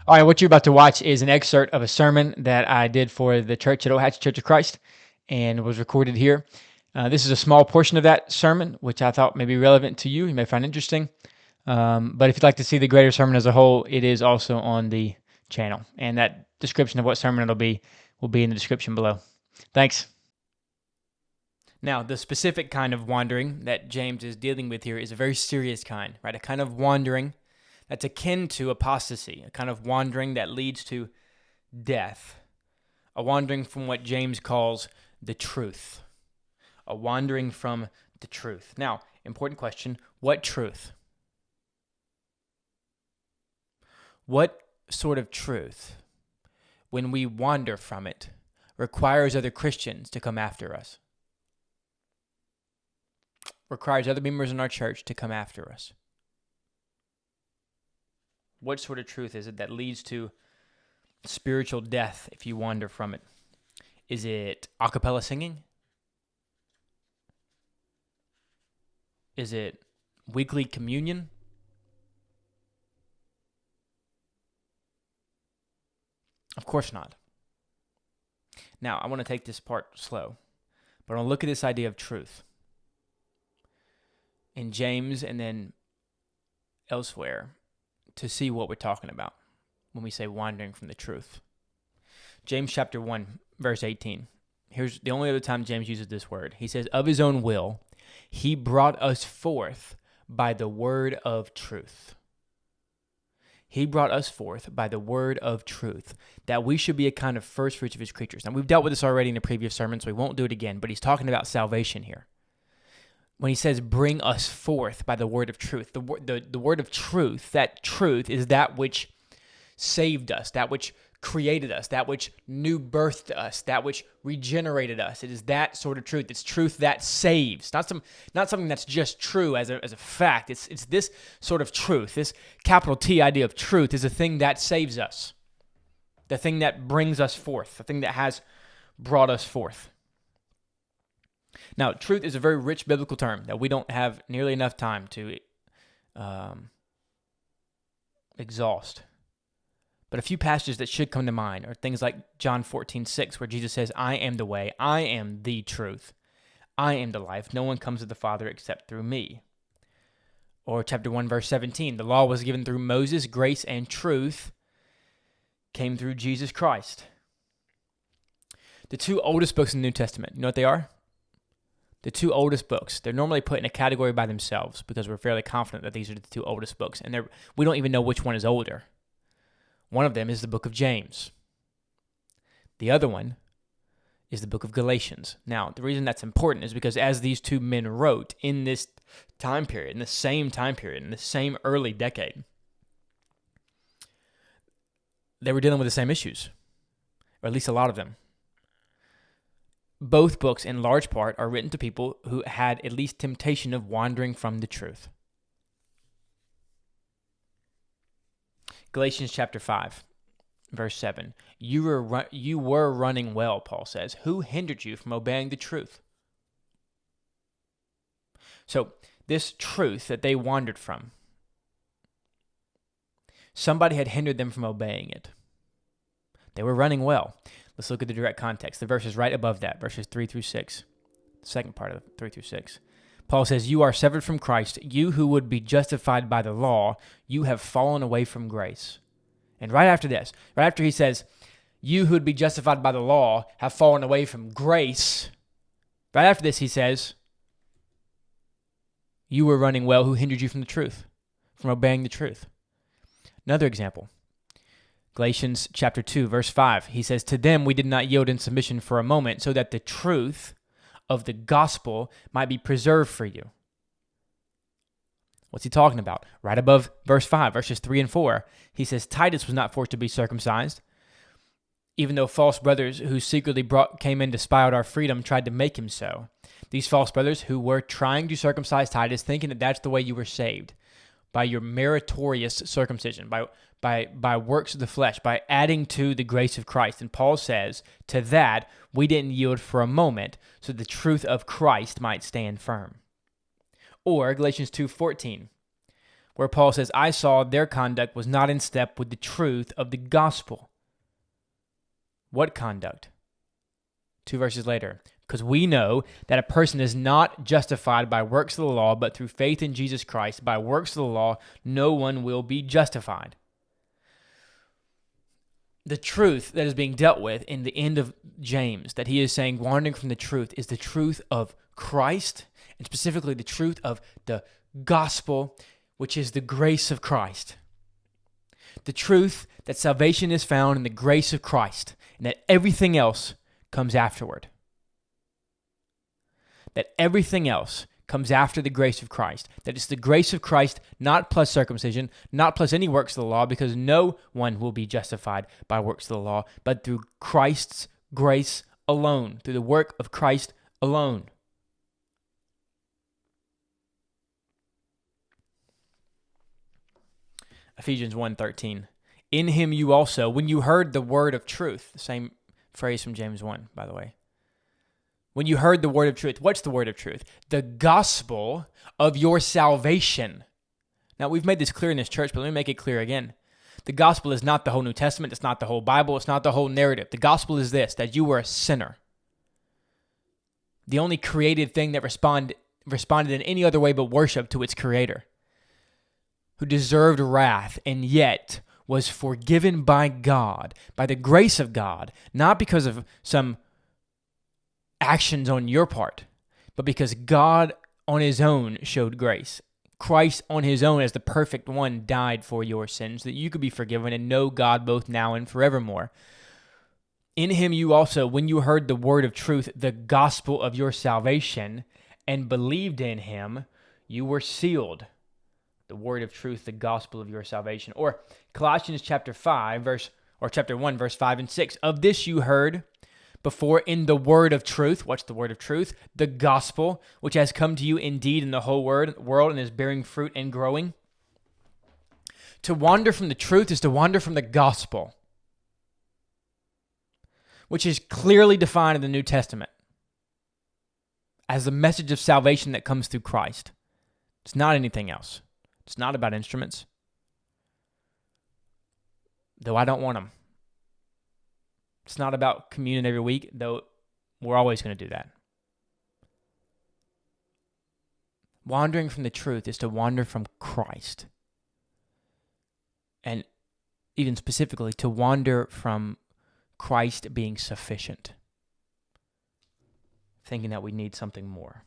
All right, what you're about to watch is an excerpt of a sermon that I did for the church at Ohatch Church of Christ and was recorded here. This is a small portion of that sermon, which I thought may be relevant to you. You may find interesting. But if you'd like to see the greater sermon as a whole, it is also on the channel. And that description of what sermon it'll be will be in the description below. Thanks. Now, the specific kind of wandering that James is dealing with here is a very serious kind, right? A kind of wandering that's akin to apostasy, a kind of wandering that leads to death, a wandering from what James calls the truth, a wandering from the truth. Now, important question, what truth? What sort of truth, when we wander from it, requires other Christians to come after us? Requires other members in our church to come after us? What sort of truth is it that leads to spiritual death if you wander from it? Is it a cappella singing? Is it weekly communion? Of course not. Now, I want to take this part slow, but I want to look at this idea of truth in James and then elsewhere to see what we're talking about when we say wandering from the truth. James chapter 1, verse 18. Here's the only other time James uses this word. He says, of his own will, he brought us forth by the word of truth. He brought us forth by the word of truth, that we should be a kind of first fruits of his creatures. Now, we've dealt with this already in a previous sermon, so we won't do it again, but he's talking about salvation here. When he says, bring us forth by the word of truth, the word of truth, that truth is that which saved us, that which created us, that which new birthed us, that which regenerated us. It is that sort of truth. It's truth that saves, not something that's just true as a fact. It's this sort of truth. This capital T idea of truth is a thing that saves us, the thing that brings us forth, the thing that has brought us forth. Now, truth is a very rich biblical term that we don't have nearly enough time to exhaust. But a few passages that should come to mind are things like John 14:6, where Jesus says, I am the way, I am the truth, I am the life. No one comes to the Father except through me. Or chapter 1, verse 17, the law was given through Moses, grace and truth came through Jesus Christ. The two oldest books in the New Testament, you know what they are? The two oldest books, they're normally put in a category by themselves because we're fairly confident that these are the two oldest books, and we don't even know which one is older. One of them is the book of James. The other one is the book of Galatians. Now, the reason that's important is because as these two men wrote in this time period, in the same time period, in the same early decade, they were dealing with the same issues, or at least a lot of them. Both books, in large part, are written to people who had at least temptation of wandering from the truth. Galatians chapter 5, verse 7. You were running well, Paul says. Who hindered you from obeying the truth? So, this truth that they wandered from, somebody had hindered them from obeying it. They were running well. Let's look at the direct context. The verse is right above that, verses 3 through 6. The second part of 3 through 6. Paul says, you are severed from Christ. You who would be justified by the law, you have fallen away from grace. And right after this, right after he says, you who would be justified by the law have fallen away from grace, right after this he says, you were running well. Who hindered you from the truth, from obeying the truth? Another example. Galatians chapter 2, verse 5, he says, to them we did not yield in submission for a moment, so that the truth of the gospel might be preserved for you. What's he talking about? Right above verse 5, verses 3 and 4, he says, Titus was not forced to be circumcised, even though false brothers who secretly came in to spy out our freedom tried to make him so. These false brothers who were trying to circumcise Titus, thinking that that's the way you were saved, by your meritorious circumcision, by works of the flesh, by adding to the grace of Christ. And Paul says, to that we didn't yield for a moment, so the truth of Christ might stand firm. Or Galatians 2:14, where Paul says, I saw their conduct was not in step with the truth of the gospel. What conduct? 2 verses later. Because we know that a person is not justified by works of the law, but through faith in Jesus Christ. By works of the law, no one will be justified. The truth that is being dealt with in the end of James, that he is saying wandering from the truth, is the truth of Christ, and specifically the truth of the gospel, which is the grace of Christ. The truth that salvation is found in the grace of Christ, and that everything else comes afterward. That everything else comes after the grace of Christ. That it's the grace of Christ, not plus circumcision, not plus any works of the law, because no one will be justified by works of the law, but through Christ's grace alone, through the work of Christ alone. Ephesians 1:13. In him you also, when you heard the word of truth, the same phrase from James 1, by the way. When you heard the word of truth, what's the word of truth? The gospel of your salvation. Now, we've made this clear in this church, but let me make it clear again. The gospel is not the whole New Testament. It's not the whole Bible. It's not the whole narrative. The gospel is this, that you were a sinner. The only created thing that responded in any other way but worship to its creator, who deserved wrath and yet was forgiven by God, by the grace of God, not because of some actions on your part, but because God on his own showed grace. Christ on his own as the perfect one died for your sins, that you could be forgiven and know God both now and forevermore. In him you also, when you heard the word of truth, the gospel of your salvation, and believed in him, you were sealed. The word of truth, the gospel of your salvation. Or Colossians chapter 1, verse 5 and 6. Of this you heard before in the word of truth. What's the word of truth? The gospel, which has come to you indeed in the whole world and is bearing fruit and growing. To wander from the truth is to wander from the gospel, which is clearly defined in the New Testament as the message of salvation that comes through Christ. It's not anything else. It's not about instruments, though I don't want them. It's not about communion every week, though we're always going to do that. Wandering from the truth is to wander from Christ. And even specifically, to wander from Christ being sufficient, thinking that we need something more.